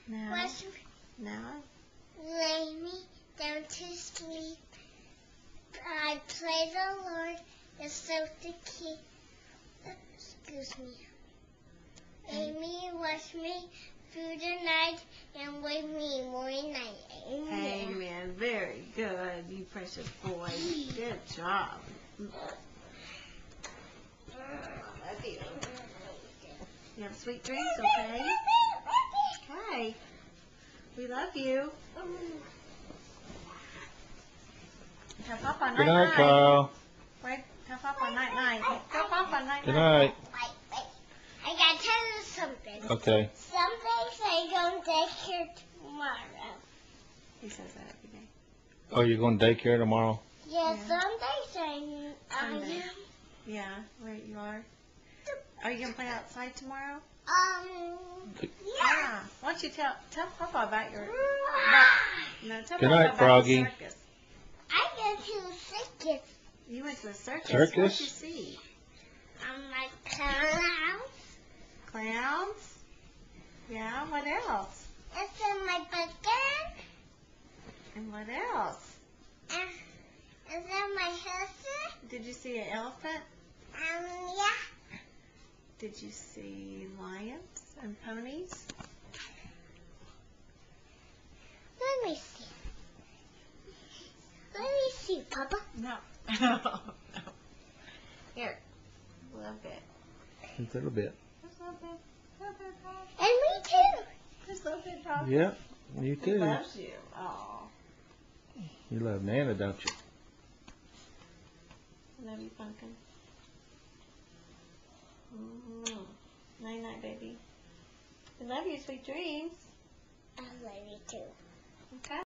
Now, Wash now, lay me down to sleep. I pray the Lord is so to keep. Excuse me. Lay me, wash me through the night, and wake me morning night. Amen. amen. Very good, you precious boy. Good job. Love you. You have sweet dreams, okay? Okay. We love you. Tell Papa night Good night, night. Kyle. Right? Tell Papa night night. Tell Papa night Good night. night. Wait. I gotta tell you something. Okay. Some days I don't daycare tomorrow. He says that every day. Oh, you're going to daycare tomorrow? Yeah, Yeah. some days I Sunday. am. Yeah, where you are. Are you gonna play outside tomorrow? Yeah. Yeah. Why don't you tell Papa about your no tell Good Papa night, about Froggy. the circus. I go to circus. You went to the circus. Circus? What'd you see? Like clowns. Clowns? Yeah. What else? It's in my bucket. And what else? It's in my sister. Did you see an elephant? Yeah. Did you see lions and ponies? Let me see. Let me see, Papa. No. No. Here. A little bit. Just a little bit. Just a little bit. A little bit, Pop. And me too. Just a little bit, Pop. Yeah, you He too. loves you. Aw. You love Nana, don't you? Love you, Pumpkin. Night night, baby. We love you, sweet dreams. I love you too. Okay.